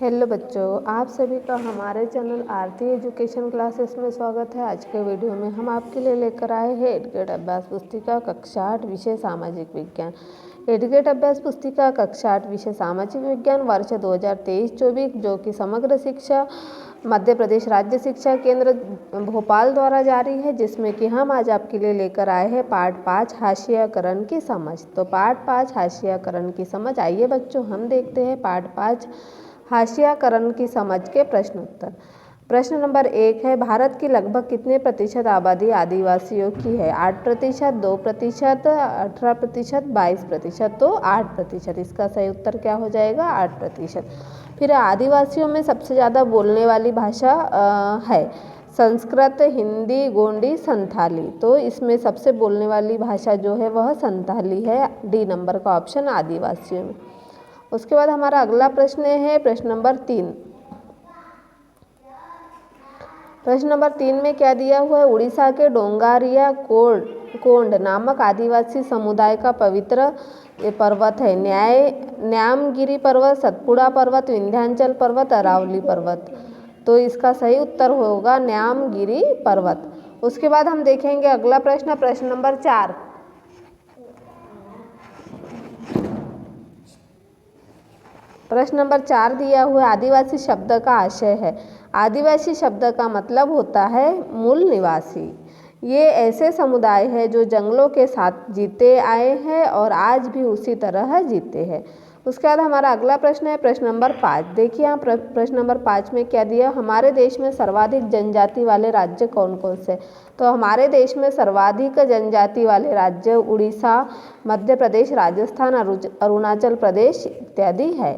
Hello बच्चों, आप सभी का हमारे चैनल आरती एजुकेशन क्लासेस में स्वागत है। आज के वीडियो में हम आपके लिए लेकर आए हैं एडगेट अभ्यास पुस्तिका कक्षा 8 विषय सामाजिक विज्ञान। एडगेट अभ्यास पुस्तिका कक्षा 8 विषय सामाजिक विज्ञान वर्ष 2023-24 जो कि समग्र शिक्षा मध्य प्रदेश राज्य शिक्षा केंद्र भोपाल द्वारा जारी है, जिसमें कि हम आज आपके लिए लेकर आए हैं पार्ट 5 हाशियाकरण की समझ। तो पार्ट 5 हाशियाकरण की समझ, आइए बच्चों हम देखते हैं पार्ट 5 हाशियाकरण की समझ के प्रश्न उत्तर। प्रश्न नंबर 1 है, भारत की लगभग कितने प्रतिशत आबादी आदिवासियों की है? 8%, 2%, 18%, 22%। तो 8%। इसका सही उत्तर क्या हो जाएगा? 8%। फिर आदिवासियों में सबसे ज़्यादा बोलने वाली भाषा है संस्कृत, हिंदी, गोंडी, संथाली। तो इसमें सबसे बोलने वाली भाषा जो है वह संथाली है। डी नंबर का ऑप्शन आदिवासियों में। उसके बाद हमारा अगला प्रश्न है प्रश्न नंबर 3। प्रश्न नंबर 3 में क्या दिया हुआ है? उड़ीसा के डोंगारिया कोंड नामक आदिवासी समुदाय का पवित्र पर्वत है। न्यामगिरी पर्वत, सतपुड़ा पर्वत, विंध्याचल पर्वत, अरावली पर्वत। तो इसका सही उत्तर होगा न्यामगिरी पर्वत। उसके बाद हम देखेंगे अगला प्रश्न, प्रश्न नंबर 4। प्रश्न नंबर 4 दिया हुआ आदिवासी शब्द का आशय है। आदिवासी शब्द का मतलब होता है मूल निवासी। ये ऐसे समुदाय है जो जंगलों के साथ जीते आए हैं और आज भी उसी तरह जीते हैं। उसके बाद हमारा अगला प्रश्न है प्रश्न नंबर 5। देखिए यहाँ प्रश्न नंबर 5 में क्या दिया? हमारे देश में सर्वाधिक जनजाति वाले राज्य कौन कौन से? तो हमारे देश में सर्वाधिक जनजाति वाले राज्य उड़ीसा, मध्य प्रदेश, राजस्थान, अरुणाचल प्रदेश इत्यादि है।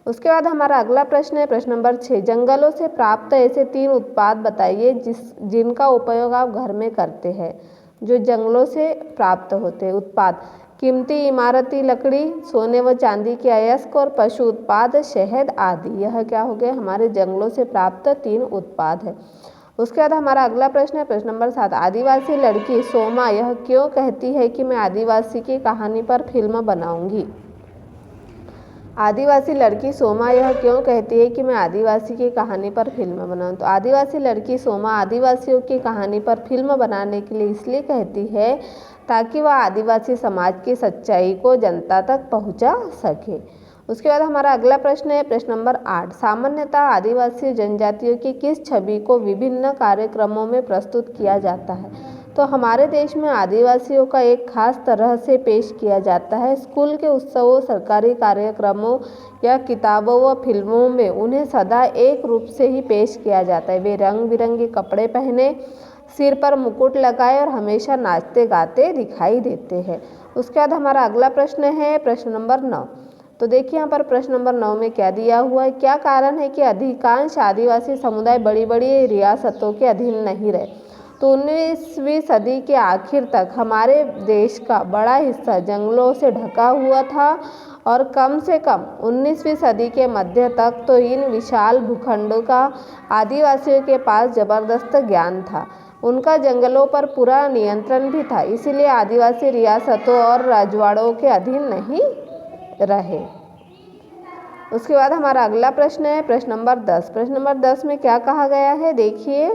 उसके बाद हमारा अगला प्रश्न है प्रश्न नंबर 6। जंगलों से प्राप्त ऐसे 3 उत्पाद बताइए जिनका उपयोग आप घर में करते हैं। जो जंगलों से प्राप्त होते हैं उत्पाद: कीमती इमारती लकड़ी, सोने व चांदी के अयस्क और पशु उत्पाद, शहद आदि। यह क्या हो गए? हमारे जंगलों से प्राप्त 3 उत्पाद है। उसके बाद हमारा अगला प्रश्न है प्रश्न नंबर 7। आदिवासी लड़की सोमा यह क्यों कहती है कि मैं आदिवासी की कहानी पर फिल्म बनाऊंगी? आदिवासी लड़की सोमा यह क्यों कहती है कि मैं आदिवासी की कहानी पर फिल्म बनाऊं? तो आदिवासी लड़की सोमा आदिवासियों की कहानी पर फिल्म बनाने के लिए इसलिए कहती है ताकि वह आदिवासी समाज की सच्चाई को जनता तक पहुंचा सके। उसके बाद हमारा अगला प्रश्न है प्रश्न नंबर 8। सामान्यतः आदिवासी जनजातियों की किस छवि को विभिन्न कार्यक्रमों में प्रस्तुत किया जाता है? तो हमारे देश में आदिवासियों का एक खास तरह से पेश किया जाता है। स्कूल के उत्सवों, सरकारी कार्यक्रमों या किताबों व फिल्मों में उन्हें सदा एक रूप से ही पेश किया जाता है। वे रंग बिरंगे कपड़े पहने, सिर पर मुकुट लगाए और हमेशा नाचते गाते दिखाई देते हैं। उसके बाद हमारा अगला प्रश्न है प्रश्न नंबर 9। तो देखिए यहाँ पर प्रश्न नंबर 9 में क्या दिया हुआ है? क्या कारण है कि अधिकांश आदिवासी समुदाय बड़ी बड़ी रियासतों के अधीन नहीं रहे? तो 19वीं सदी के आखिर तक हमारे देश का बड़ा हिस्सा जंगलों से ढका हुआ था और कम से कम 19वीं सदी के मध्य तक तो इन विशाल भूखंडों का आदिवासियों के पास जबरदस्त ज्ञान था। उनका जंगलों पर पूरा नियंत्रण भी था, इसीलिए आदिवासी रियासतों और रजवाड़ों के अधीन नहीं रहे। उसके बाद हमारा अगला प्रश्न है प्रश्न नंबर 10। प्रश्न नंबर 10 में क्या कहा गया है? देखिए,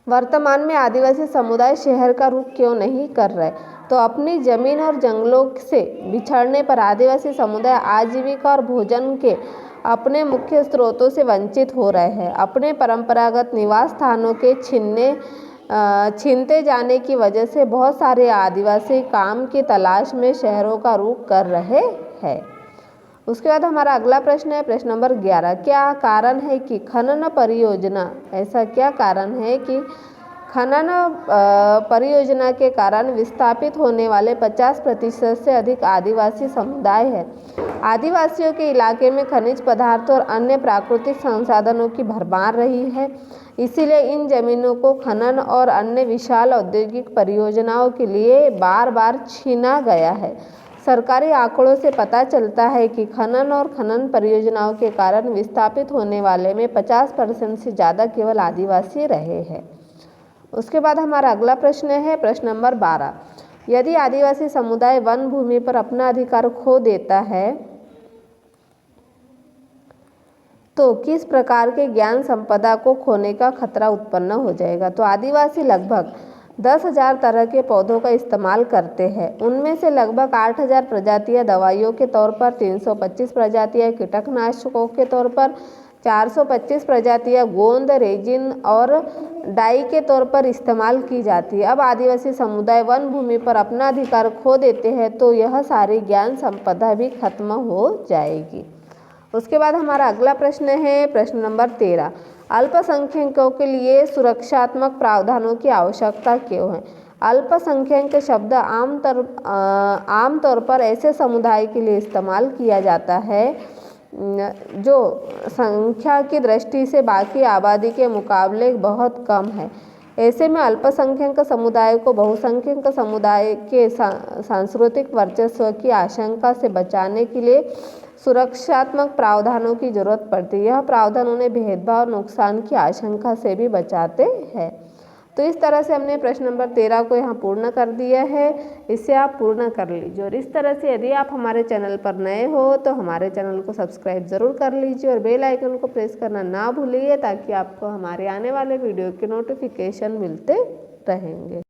वर्तमान में आदिवासी समुदाय शहर का रुख क्यों नहीं कर रहे? तो अपनी जमीन और जंगलों से बिछड़ने पर आदिवासी समुदाय आजीविका और भोजन के अपने मुख्य स्रोतों से वंचित हो रहे हैं। अपने परंपरागत निवास स्थानों के छीनते जाने की वजह से बहुत सारे आदिवासी काम की तलाश में शहरों का रुख कर रहे हैं। उसके बाद हमारा अगला प्रश्न है प्रश्न नंबर 11। क्या कारण है कि खनन परियोजना, ऐसा क्या कारण है कि खनन परियोजना के कारण विस्थापित होने वाले 50% से अधिक आदिवासी समुदाय है? आदिवासियों के इलाके में खनिज पदार्थों और अन्य प्राकृतिक संसाधनों की भरमार रही है, इसीलिए इन जमीनों को खनन और अन्य विशाल औद्योगिक परियोजनाओं के लिए बार बार छीना गया है। सरकारी आंकड़ों से पता चलता है कि खनन और खनन परियोजनाओं के कारण विस्थापित होने वाले में 50% से ज़्यादा केवल आदिवासी रहे हैं। उसके बाद हमारा अगला प्रश्न है प्रश्न नंबर 12। यदि आदिवासी समुदाय वन भूमि पर अपना अधिकार खो देता है तो किस प्रकार के ज्ञान संपदा को खोने का खतरा उत्पन्न हो जाएगा। तो आदिवासी लगभग 10,000 तरह के पौधों का इस्तेमाल करते हैं। उनमें से लगभग 8,000 प्रजातियां दवाइयों के तौर पर, 325 प्रजातियां कीटनाशकों के तौर पर, 425 प्रजातियां गोंद, रेजिन और डाई के तौर पर इस्तेमाल की जाती है। अब आदिवासी समुदाय वन भूमि पर अपना अधिकार खो देते हैं तो यह सारी ज्ञान संपदा भी खत्म हो जाएगी। उसके बाद हमारा अगला प्रश्न है प्रश्न नंबर 13। अल्पसंख्यकों के लिए सुरक्षात्मक प्रावधानों की आवश्यकता क्यों है। अल्पसंख्यक शब्द आमतौर पर ऐसे समुदाय के लिए इस्तेमाल किया जाता है जो संख्या की दृष्टि से बाकी आबादी के मुकाबले बहुत कम है। ऐसे में अल्पसंख्यक समुदाय को बहुसंख्यक समुदाय के सांस्कृतिक वर्चस्व की आशंका से बचाने के लिए सुरक्षात्मक प्रावधानों की जरूरत पड़ती है। यह प्रावधान उन्हें भेदभाव, नुकसान की आशंका से भी बचाते हैं। तो इस तरह से हमने प्रश्न नंबर 13 को यहाँ पूर्ण कर दिया है। इसे आप पूर्ण कर लीजिए और इस तरह से यदि आप हमारे चैनल पर नए हो तो हमारे चैनल को सब्सक्राइब ज़रूर कर लीजिए और बेल आइकन को प्रेस करना ना भूलिए ताकि आपको हमारे आने वाले वीडियो के नोटिफिकेशन मिलते रहेंगे।